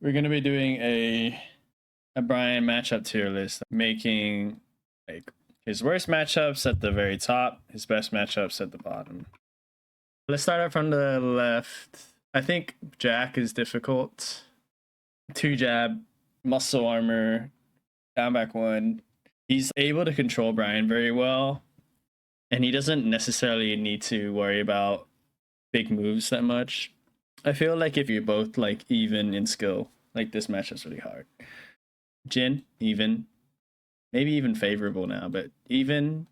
We're gonna be doing a Bryan matchup tier list, making like his worst matchups at the very top, his best matchups at the bottom. Let's start out from the left. I think Jack is difficult. 2 jab, muscle armor, down back 1. He's able to control Bryan very well, and he doesn't necessarily need to worry about big moves that much. I feel like if you're both like even in skill, like this matchup's really hard. Jin, even. Maybe even favorable now, but even.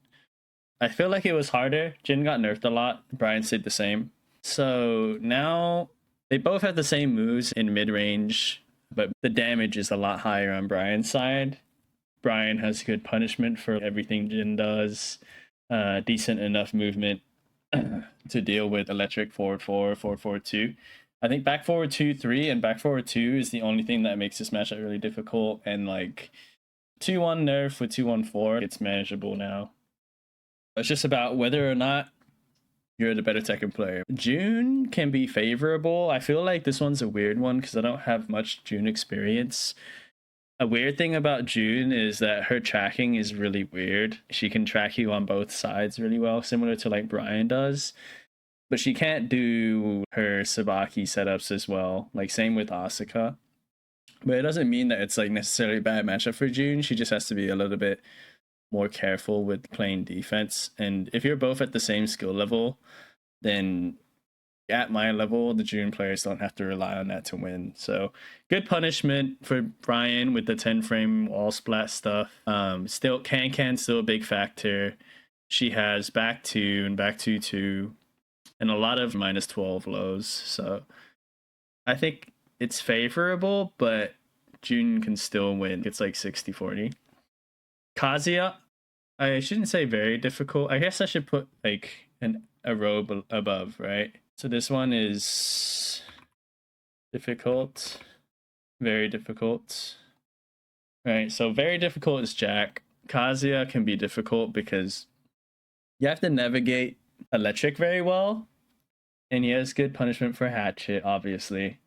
I feel like it was harder. Jin got nerfed a lot. Bryan stayed the same. So now they both have the same moves in mid-range, but the damage is a lot higher on Bryan's side. Bryan has good punishment for everything Jin does. Decent enough movement to deal with electric forward 4, forward forward 2. I think back forward 2, 3, and back forward 2 is the only thing that makes this matchup really difficult. And like 2-1 nerf with 2-1-4, it's manageable now. It's just about whether or not you're the better Tekken player. June can be favorable. I feel like this one's a weird one because I don't have much June experience. A weird thing about June is that her tracking is really weird. She can track you on both sides really well, similar to like Bryan does. But she can't do her Sabaki setups as well. Like same with Asuka. But it doesn't mean that it's like necessarily a bad matchup for June. She just has to be a little bit more careful with playing defense. And if you're both at the same skill level, then at my level, the June players don't have to rely on that to win. So good punishment for Bryan with the 10 frame wall splat stuff. Still can still a big factor. She has back 2 and back 2-2 and a lot of -12 lows. So I think it's favorable, but June can still win. It's like 60-40. Kazuya, I shouldn't say very difficult. I guess I should put like a row above, right? So this one is difficult, very difficult. Right, so very difficult is Jack. Kazuya can be difficult because you have to navigate electric very well, and he has good punishment for hatchet, obviously.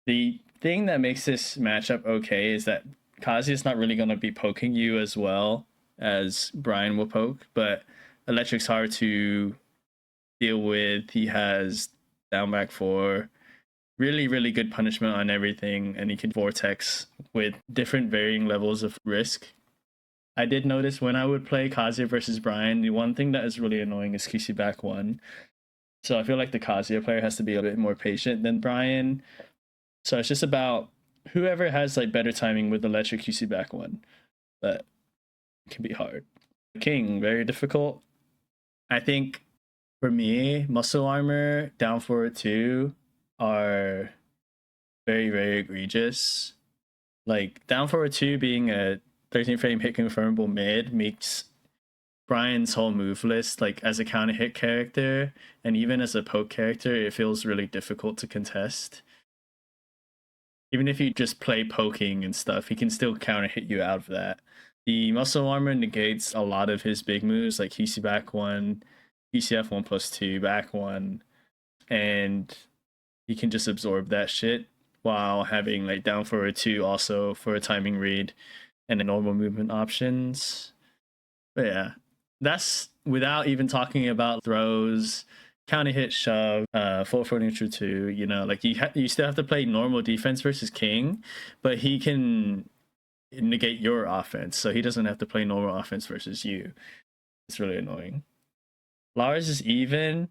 The thing that makes this matchup okay is that Kazuya's not really going to be poking you as well as Bryan will poke, but electric's hard to deal with. He has down back 4, really good punishment on everything, and he can vortex with different varying levels of risk. I did notice when I would play Kazuya versus Bryan, the one thing that is really annoying is QC back 1. So I feel like the Kazuya player has to be a bit more patient than Bryan. So it's just about whoever has like better timing with electric QC back 1. But it can be hard. King, very difficult. I think for me, muscle armor, down forward 2 are very egregious. Like down forward 2 being a 13 frame hit confirmable mid makes Bryan's whole move list, like as a counter hit character and even as a poke character, it feels really difficult to contest. Even if you just play poking and stuff, he can still counter hit you out of that. The muscle armor negates a lot of his big moves, like QC back 1, PCF 1+2, back 1, and he can just absorb that shit while having like down forward 2 also for a timing read and the normal movement options. But yeah, that's without even talking about throws, counter hit, shove, full for neutral 2. You know, like you still have to play normal defense versus King, but he can negate your offense, so he doesn't have to play normal offense versus you. It's really annoying. Lars is even.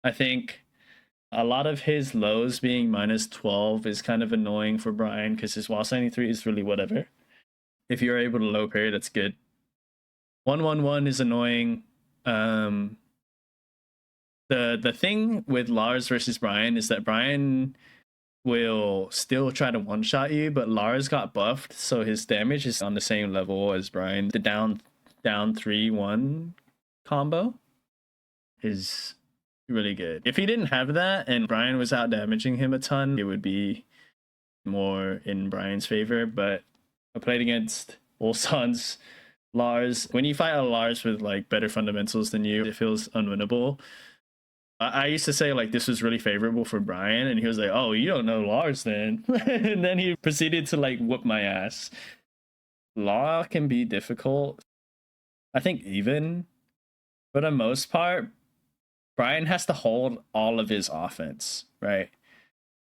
I think a lot of his lows being -12 is kind of annoying for Bryan because his wall 93 is really whatever. If you're able to low parry, that's good. 1-1-1 is annoying. The thing with Lars versus Bryan is that Bryan will still try to one-shot you, but Lars got buffed, so his damage is on the same level as Bryan. The down 3-1 combo is really good. If he didn't have that and Bryan was out damaging him a ton, it would be more in Bryan's favor. But I played against Ulsan's Lars. When you fight a Lars with like better fundamentals than you, it feels unwinnable. I used to say like this was really favorable for Bryan, and he was like, "Oh, you don't know Lars then," and then he proceeded to like whoop my ass. Law can be difficult. I think even for the most part, Bryan has to hold all of his offense, right?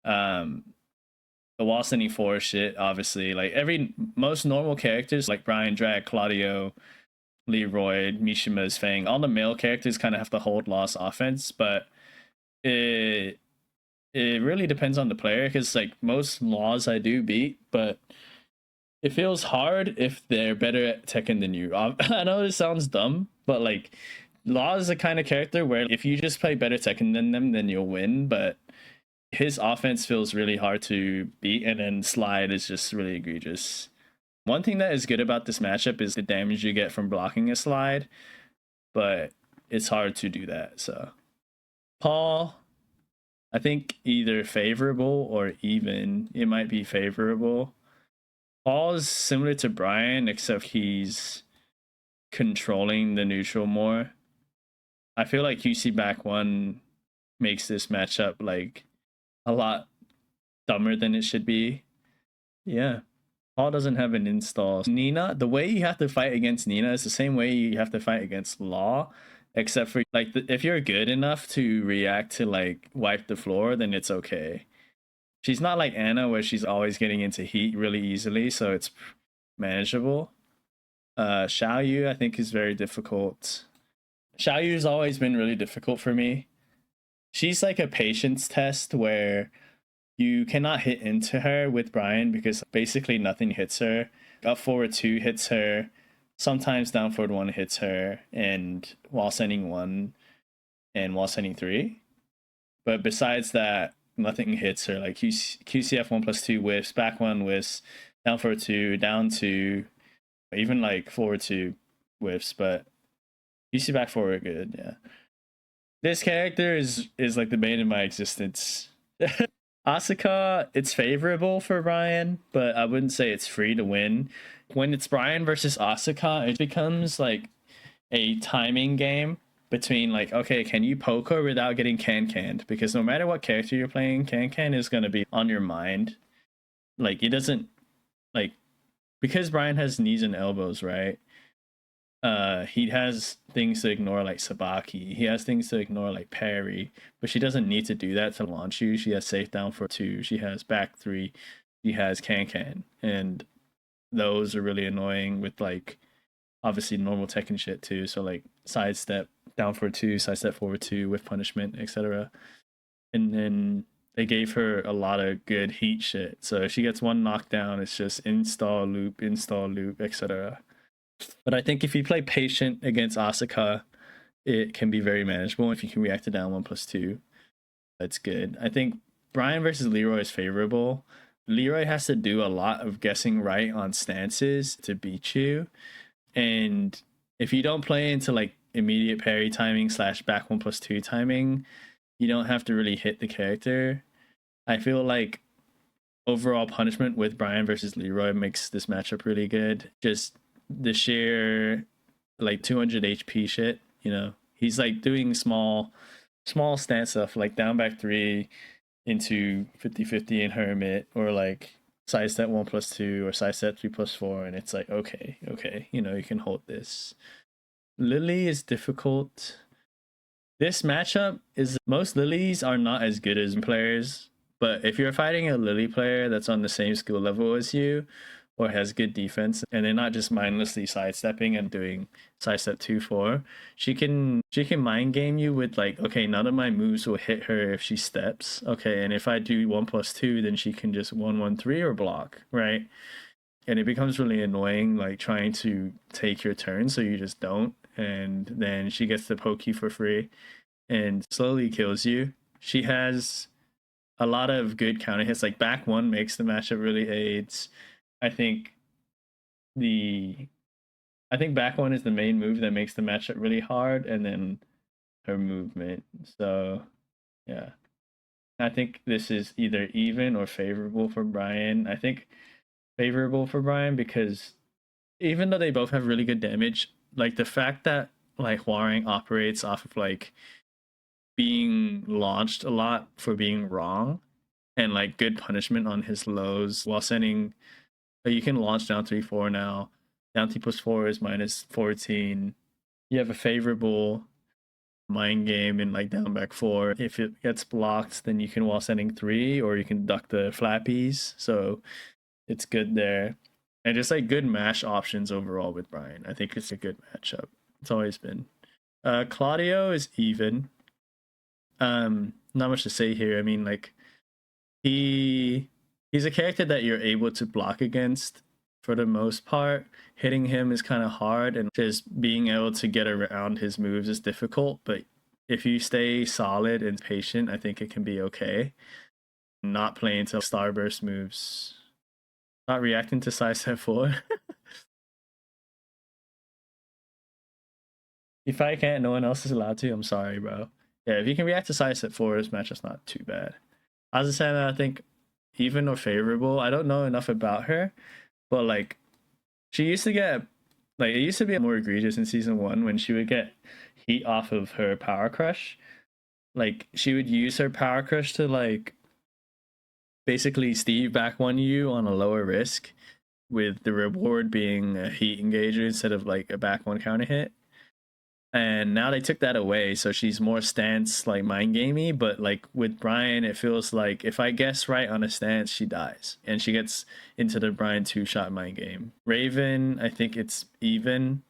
Um, the wall sending forward shit, obviously, like most normal characters like Bryan, Drag, Claudio, Leroy, Mishima's Fang, all the male characters kind of have to hold Law's offense, but it it really depends on the player because like most laws I do beat, but it feels hard if they're better at Tekken than you. I know this sounds dumb, but like Law is the kind of character where if you just play better Tekken than them, then you'll win. But his offense feels really hard to beat, and then Slide is just really egregious. One thing that is good about this matchup is the damage you get from blocking a slide, but it's hard to do that. So Paul, I think either favorable or even. It might be favorable. Paul is similar to Bryan, except he's controlling the neutral more. I feel like QC back one makes this matchup like a lot dumber than it should be. Yeah. Paul doesn't have an install. Nina, the way you have to fight against Nina is the same way you have to fight against Law, except for like if you're good enough to react to like wipe the floor, then it's okay. She's not like Anna where she's always getting into heat really easily, so it's manageable. Xiaoyu I think is very difficult. Xiaoyu's always been really difficult for me. She's like a patience test where you cannot hit into her with Bryan because basically nothing hits her. Up forward 2 hits her. Sometimes down forward 1 hits her, and wall sending 1 and wall sending 3. But besides that, nothing hits her. Like QCF 1+2 whiffs, back 1 whiffs, down forward 2, down 2, even like forward 2 whiffs, but QC back forward good, yeah. This character is like the bane of my existence. Asuka, it's favorable for Bryan, but I wouldn't say it's free to win. When it's Bryan versus Asuka, it becomes like a timing game between like, okay, can you poke her without getting canned? Because no matter what character you're playing, can is going to be on your mind. Like, it doesn't, like, because Bryan has knees and elbows, right? He has things to ignore like Sabaki. He has things to ignore like parry, but she doesn't need to do that to launch you. She has safe down for 2. She has back 3. She has can, and those are really annoying with like obviously normal Tekken shit too. So like sidestep down for 2, sidestep forward 2 with punishment, etc. And then they gave her a lot of good heat shit. So if she gets one knockdown, it's just install loop, etc. But I think if you play patient against Asuka, it can be very manageable. If you can react to down 1+2, that's good. I think Bryan versus Leroy is favorable. Leroy has to do a lot of guessing right on stances to beat you. And if you don't play into like immediate parry timing / back 1+2 timing, you don't have to really hit the character. I feel like overall punishment with Bryan versus Leroy makes this matchup really good. Just the sheer like 200 HP shit, you know. He's like doing small stance stuff like down back 3 into 50/50 in Hermit, or like sidestep 1+2 or sidestep 3+4, and it's like okay, you know, you can hold this. Lily is difficult. This matchup is most Lilies are not as good as players, but if you're fighting a Lily player that's on the same skill level as you or has good defense and they're not just mindlessly sidestepping and doing sidestep 2-4, she can mind game you with like, okay, none of my moves will hit her if she steps. Okay, and if I do 1+2, then she can just 1-1-3 or block, right? And it becomes really annoying like trying to take your turn, so you just don't, and then she gets to poke you for free and slowly kills you. She has a lot of good counter hits. Like back 1 makes the matchup really aids. I think back 1 is the main move that makes the matchup really hard, and then her movement. So yeah, I think this is either even or favorable for Bryan. I think favorable for Bryan because even though they both have really good damage, like the fact that like Hwoarang operates off of like being launched a lot for being wrong, and like good punishment on his lows while sending. You can launch down 3-4 now. Down 3 plus 4 is minus 14. You have a favorable mind game in like down back 4. If it gets blocked, then you can wall sending 3, or you can duck the flappies. So it's good there. And just like good mash options overall with Bryan. I think it's a good matchup. It's always been. Claudio is even. Not much to say here. I mean, like he's a character that you're able to block against for the most part. Hitting him is kind of hard, and just being able to get around his moves is difficult. But if you stay solid and patient, I think it can be okay. Not playing to starburst moves. Not reacting to side step 4. If I can't, no one else is allowed to. I'm sorry, bro. Yeah, if you can react to side step 4, this match is not too bad. Azasana, I think even or favorable. I don't know enough about her, but like she used to get like it used to be more egregious in season 1 when she would get heat off of her power crush. Like she would use her power crush to like basically Steve back one you on a lower risk, with the reward being a heat engager instead of like a back one counter hit. And now they took that away, so she's more stance like mind gamey. But like with Bryan, it feels like if I guess right on a stance, she dies and she gets into the Bryan 2-shot mind game. Raven, I think it's even.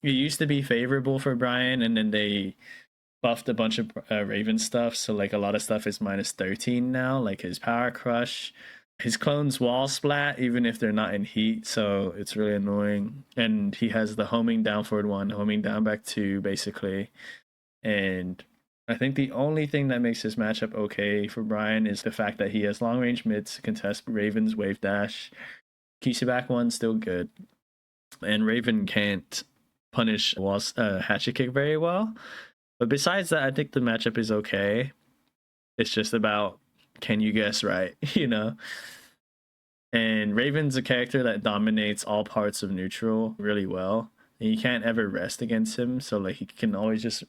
It used to be favorable for Bryan, and then they buffed a bunch of Raven stuff, so like a lot of stuff is minus 13 now, like his power crush. His clones wall splat even if they're not in heat, so it's really annoying. And he has the homing down forward 1, homing down back 2, basically. And I think the only thing that makes this matchup okay for Bryan is the fact that he has long range mids to contest Raven's wave dash. Kisi back 1 still good, and Raven can't punish walls hatchet kick very well. But besides that, I think the matchup is okay. It's just about, can you guess right, you know? And Raven's a character that dominates all parts of neutral really well. And you can't ever rest against him. So like he can always just,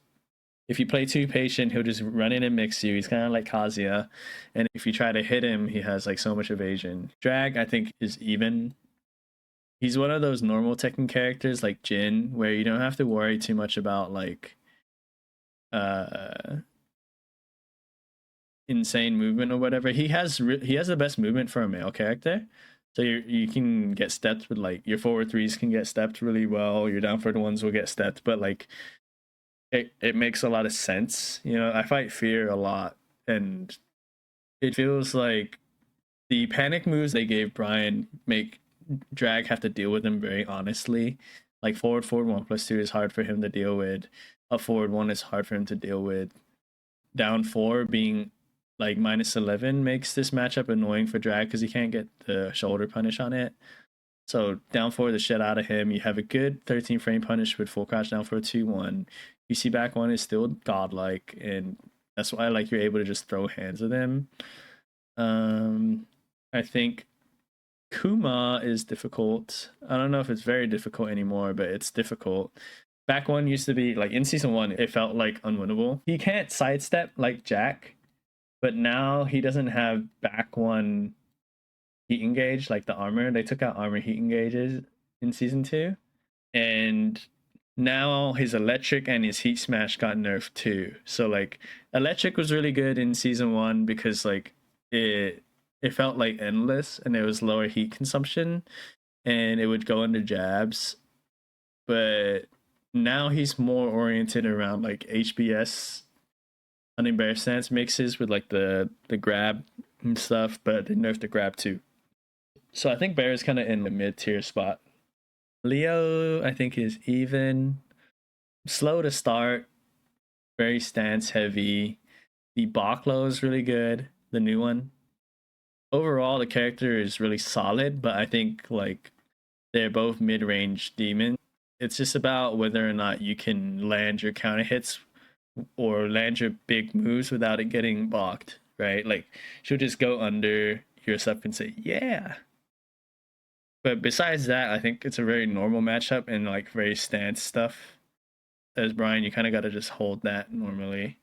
if you play too patient, he'll just run in and mix you. He's kind of like Kazuya. And if you try to hit him, he has like so much evasion. Drag, I think, is even. He's one of those normal Tekken characters like Jin, where you don't have to worry too much about like insane movement or whatever. He has the best movement for a male character, so you can get stepped with like your forward 3s can get stepped really well, your down forward 1s will get stepped, but like it makes a lot of sense. You know, I fight fear a lot, and it feels like the panic moves they gave Bryan make Drag have to deal with them very honestly. Like forward 1+2 is hard for him to deal with, up forward 1 is hard for him to deal with. Down 4 being like minus 11 makes this matchup annoying for Drag because he can't get the shoulder punish on it. So down 4 the shit out of him. You have a good 13 frame punish with full crouch down for 2-1. You see back 1 is still godlike, and that's why like you're able to just throw hands at him. I think Kuma is difficult. I don't know if it's very difficult anymore, but it's difficult. Back 1 used to be like in season 1, it felt like unwinnable. He can't sidestep like Jack, but now he doesn't have back 1 heat engage like the armor. They took out armor heat engages in season 2, and now his electric and his heat smash got nerfed too. So like electric was really good in season 1 because like it felt like endless and it was lower heat consumption and it would go into jabs. But now he's more oriented around like HBS unembarrassed stance mixes with like the grab and stuff, but they nerfed the grab too. So I think Bear is kind of in the mid-tier spot. Leo, I think, is even. Slow to start, very stance heavy. The Baklo is really good, the new one. Overall, the character is really solid, but I think like they're both mid-range demons. It's just about whether or not you can land your counter hits or land your big moves without it getting blocked, right? Like she'll just go under your stuff and say, yeah. But besides that, I think it's a very normal matchup and like very stance stuff. As Bryan, you kind of got to just hold that normally.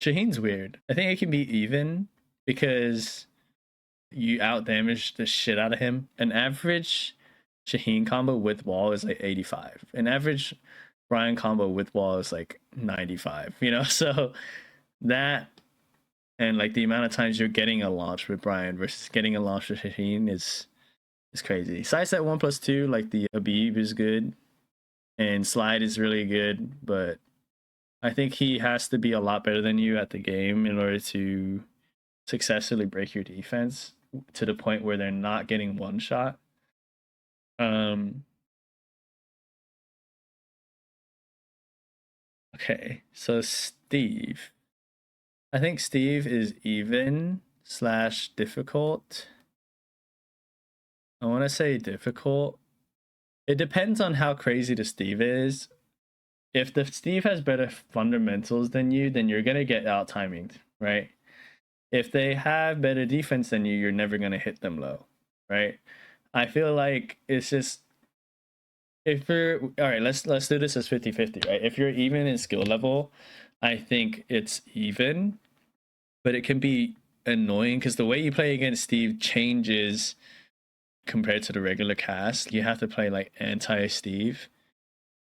Shaheen's weird. I think it can be even because you out damage the shit out of him. An average Shaheen combo with wall is like 85. An average Bryan combo with wall is like 95, you know? So that and like the amount of times you're getting a launch with Bryan versus getting a launch with Shaheen is crazy. Sidestep 1+2, like the Abib is good. And Slide is really good, but I think he has to be a lot better than you at the game in order to successfully break your defense to the point where they're not getting one shot. Okay, so Steve. I think Steve is even / difficult. I want to say difficult. It depends on how crazy the Steve is. If the Steve has better fundamentals than you, then you're gonna get out timinged, right? If they have better defense than you, you're never gonna hit them low, right? I feel like it's just if you're all right, let's do this as 50-50, right? If you're even in skill level, I think it's even, but it can be annoying because the way you play against Steve changes compared to the regular cast. You have to play like anti-Steve.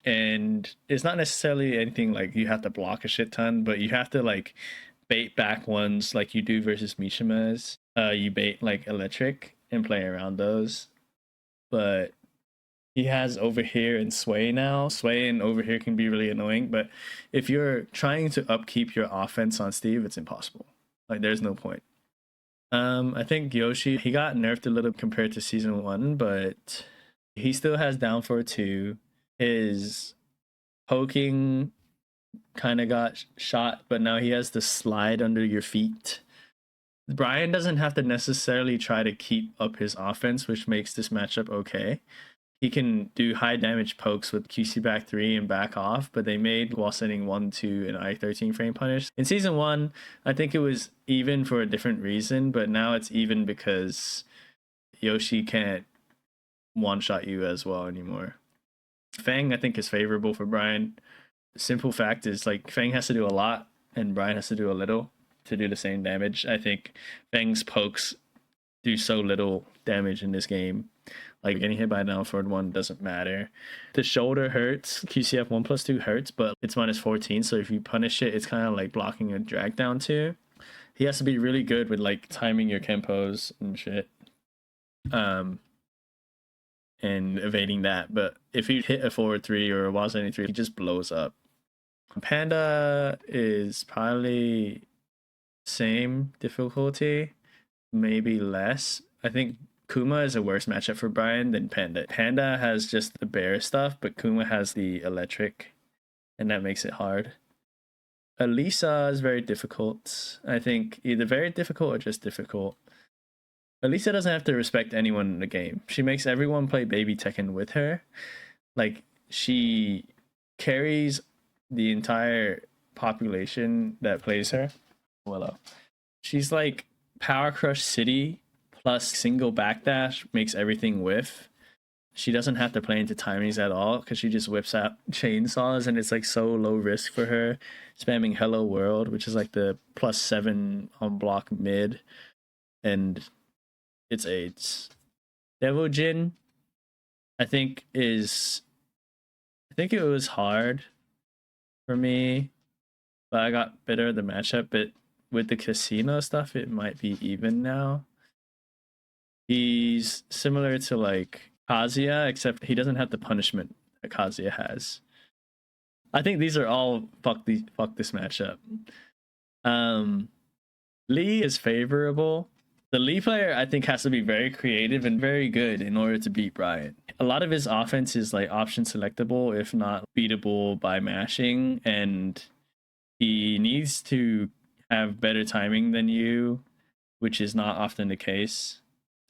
And it's not necessarily anything like you have to block a shit ton, but you have to like bait back ones like you do versus Mishima's. You bait like electric and play around those. But he has over here and sway now. Sway and over here can be really annoying, but if you're trying to upkeep your offense on Steve, it's impossible. Like there's no point. I think Yoshi, he got nerfed a little compared to season 1, but he still has down for 2. His poking kind of got shot, but now he has the slide under your feet. Bryan doesn't have to necessarily try to keep up his offense, which makes this matchup okay. He can do high damage pokes with QC back 3 and back off, but they made while setting 1-2 and I-13 frame punish. In season 1, I think it was even for a different reason, but now it's even because Yoshi can't one-shot you as well anymore. Fang, I think, is favorable for Bryan. Simple fact is, like, Fang has to do a lot, and Bryan has to do a little to do the same damage. I think Fang's pokes do so little damage in this game. Like, getting hit by a down forward 1 doesn't matter. The shoulder hurts. QCF 1+2 hurts, but it's -14, so if you punish it, it's kind of like blocking a drag down 2. He has to be really good with, like, timing your kempos and shit. And evading that, but if you hit a forward 3 or a Wazen 3, he just blows up. Panda is probably same difficulty, maybe less. I think Kuma is a worse matchup for Bryan than Panda. Panda has just the bear stuff, but Kuma has the electric, and that makes it hard. Elisa is very difficult. I think either very difficult or just difficult. Elisa doesn't have to respect anyone in the game. She makes everyone play baby Tekken with her. Like, she carries the entire population that plays her. Willow. She's like Power Crush City plus single backdash makes everything whiff. She doesn't have to play into timings at all because she just whips out chainsaws and it's like so low risk for her. Spamming Hello World, which is like the +7 on block mid. And it's 8s. Devil Jin, I think it was hard for me, but I got better at the matchup. But with the casino stuff, it might be even now. He's similar to like Kazuya, except he doesn't have the punishment that Kazuya has. I think these are all fuck this matchup. Lee is favorable. The Lee player, I think, has to be very creative and very good in order to beat Bryan. A lot of his offense is like option selectable, if not beatable by mashing, and he needs to have better timing than you, which is not often the case.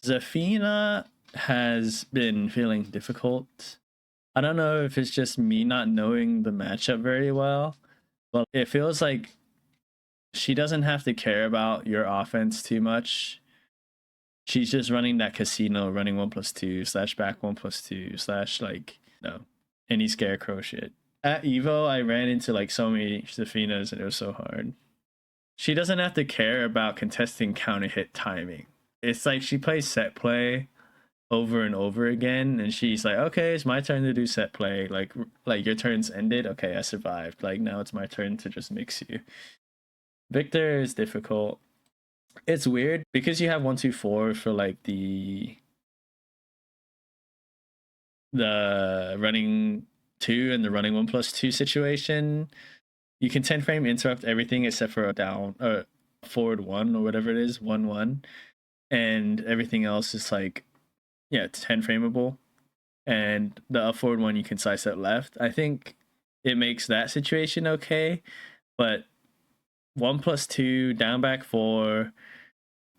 Zafina has been feeling difficult. I don't know if it's just me not knowing the matchup very well, but it feels like she doesn't have to care about your offense too much. She's just running that casino, running 1+2 / back 1+2 / like, any scarecrow shit. At Evo, I ran into like so many Zafinas and it was so hard. she doesn't have to care about contesting counter hit timing. It's like she plays set play over and over again, and she's like, okay, it's my turn to do set play. Like your turn's ended. Okay, I survived. Like now it's my turn to just mix you. Victor is difficult. It's weird because you have 1-2-4 for like the running 2 and the running 1+2 situation. You can 10 frame interrupt everything except for a down or forward 1 or whatever it is, 1-1, and everything else is like 10 frameable, and the up forward one you can sidestep left. I think it makes that situation okay, but 1+2 down back 4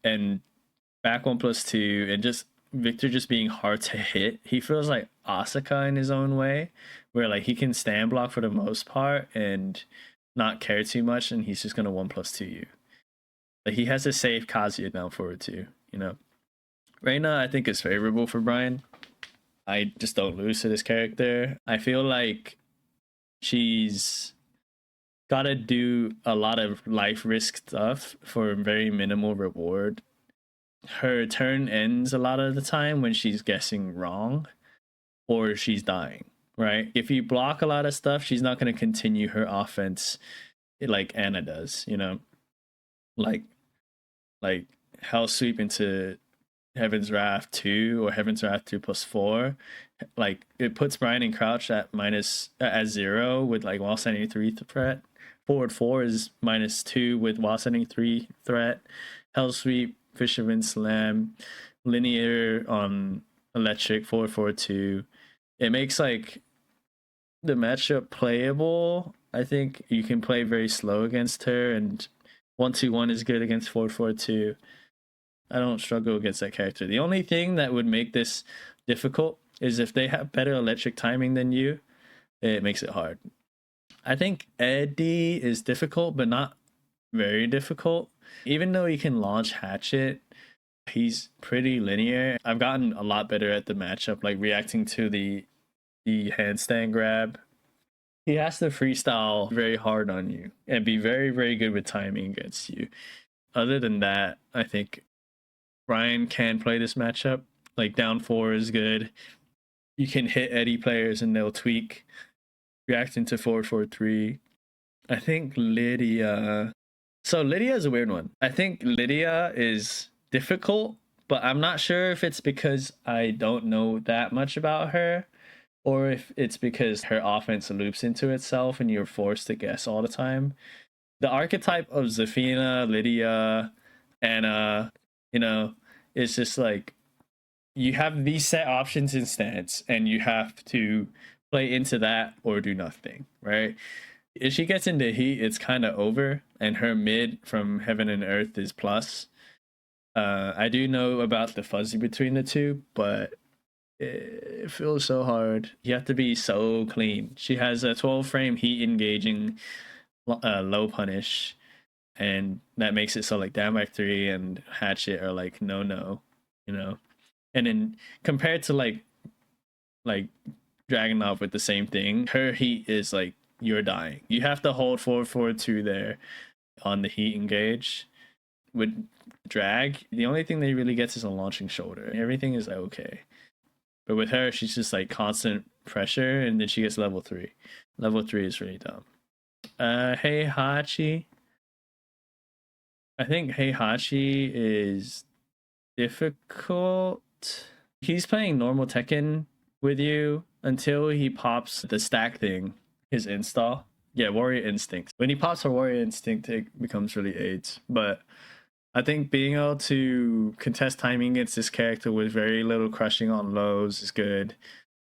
and back 1+2 and just Victor just being hard to hit. He feels like Asuka in his own way, where like he can stand block for the most part and not care too much, and he's just gonna 1+2 you. Like he has a safe Kazuya down forward too, you know. Reina, I think, is favorable for Bryan. I just don't lose to this character. I feel like she's got to do a lot of life risk stuff for very minimal reward. Her turn ends a lot of the time when she's guessing wrong or she's dying, right? If you block a lot of stuff, she's not going to continue her offense like Anna does, you know? Like Hell Sweep into Heaven's Wrath 2 or Heaven's Wrath 2+4, like it puts Bryan in crouch at 0 with like while sending 3 threat. Forward 4 is -2 with while sending 3 threat. Hell Sweep, Fisherman Slam, linear on electric, forward 2. It makes like the matchup playable. I think you can play very slow against her, and 1-2-1 is good against forward 2. I don't struggle against that character. The only thing that would make this difficult is if they have better electric timing than you, it makes it hard. I think Eddie is difficult, but not very difficult. Even though he can launch Hatchet, he's pretty linear. I've gotten a lot better at the matchup, like reacting to the handstand grab. He has to freestyle very hard on you and be very, very good with timing against you. Other than that, I think Bryan can play this matchup. Like down 4 is good. You can hit Eddie players and they'll tweak. Reacting to forward 3. I think Lydia. So Lydia is a weird one. I think Lydia is difficult, but I'm not sure if it's because I don't know that much about her, or if it's because her offense loops into itself and you're forced to guess all the time. The archetype of Zafina, Lydia, Anna, you know, it's just like you have these set options in stance and you have to play into that or do nothing, right? If she gets into heat, it's kind of over, and her mid from Heaven and Earth is plus. I do know about the fuzzy between the two, but it feels so hard. You have to be so clean. She has a 12 frame heat engaging low punish, and that makes it so like downback 3 and Hatchet are like no, you know. And then compared to like Dragunov with the same thing, her heat is like you're dying. You have to hold forward 2 there on the heat engage. With drag, the only thing that he really gets is a launching shoulder. Everything is okay. But with her, she's just like constant pressure, and then she gets level 3. Level 3 is really dumb. Heihachi. I think Heihachi is difficult. He's playing normal Tekken with you until he pops the stack thing, his install. Yeah, Warrior Instinct. When he pops her Warrior Instinct, it becomes really AIDS. But I think being able to contest timing against this character with very little crushing on lows is good.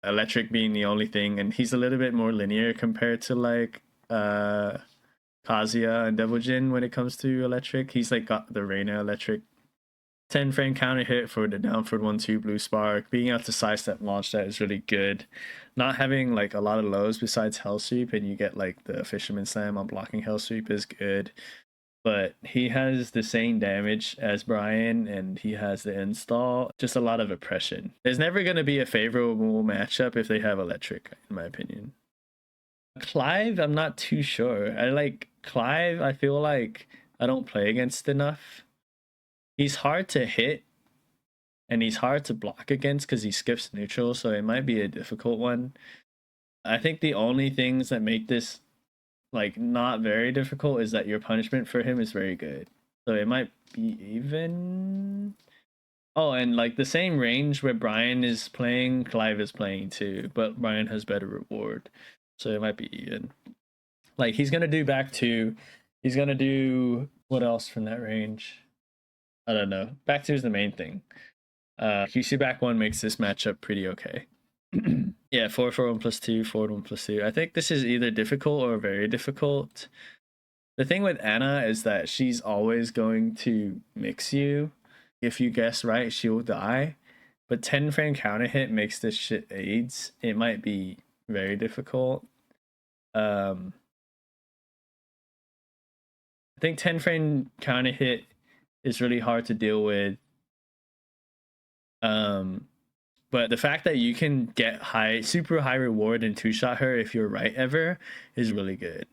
Electric being the only thing, and he's a little bit more linear compared to like Kazuya and Devil Jin when it comes to electric. He's like got the Reina electric. 10 frame counter hit for the downward 1-2 blue spark. Being able to sidestep launch that is really good. Not having like a lot of lows besides Hell Sweep, and you get like the Fisherman Slam on blocking Hell Sweep is good. But he has the same damage as Bryan, and he has the install. Just a lot of oppression. There's never going to be a favorable matchup if they have electric, in my opinion. Clive, I'm not too sure. I like Clive. I feel like I don't play against enough. He's hard to hit and he's hard to block against because he skips neutral, so it might be a difficult one. I think the only things that make this like not very difficult is that your punishment for him is very good. So it might be even. Oh, and like the same range where Bryan is playing, Clive is playing too, but Bryan has better reward. So it might be even. Like he's gonna do back two. He's gonna do what else from that range? I don't know. Back two is the main thing. QC back one makes this matchup pretty okay. Yeah, 4-1 plus 2, 4-1 plus 2. I think this is either difficult or very difficult. The thing with Anna is that she's always going to mix you. If you guess right, she will die. But 10 frame counter hit makes this shit AIDS. It might be very difficult. I think 10 frame counter hit is really hard to deal with. But the fact that you can get super high reward and two-shot her if you're right ever is really good.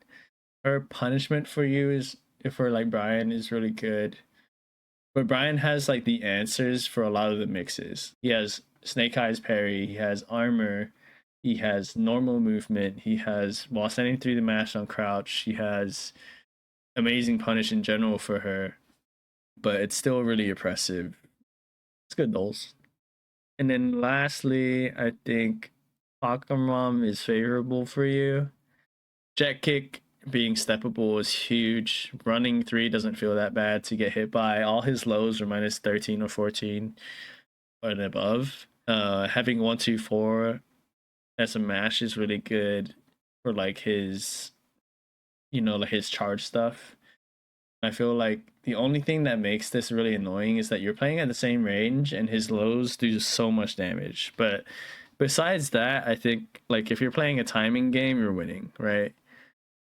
Her punishment for you is, if for like Bryan, is really good. But Bryan has like the answers for a lot of the mixes. He has Snake Eyes parry, he has armor, he has normal movement, he has while standing through the mash on crouch, he has amazing punish in general for her. But it's still really oppressive. It's good dolls. And then lastly, I think Pokemon is favorable for you. Jet kick being steppable is huge. Running 3 doesn't feel that bad to get hit by. All his lows are minus 13 or 14 and above. Having 1-2-4 as a mash is really good for like his, like his charge stuff. I feel like the only thing that makes this really annoying is that you're playing at the same range and his lows do so much damage. But besides that, I think like if you're playing a timing game, you're winning, right?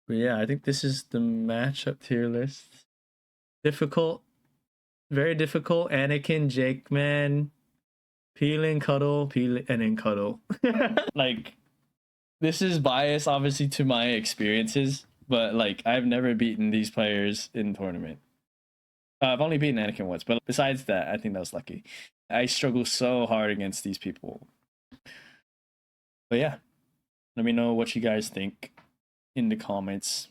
But yeah, I think this is the matchup tier list. Difficult, very difficult. Anakin, Jake, man, peel and cuddle, peel and then cuddle. Like, this is biased, obviously, to my experiences, but like, I've never beaten these players in tournament. I've only beaten Anakin once, but besides that, I think that was lucky. I struggle so hard against these people. But yeah, let me know what you guys think in the comments.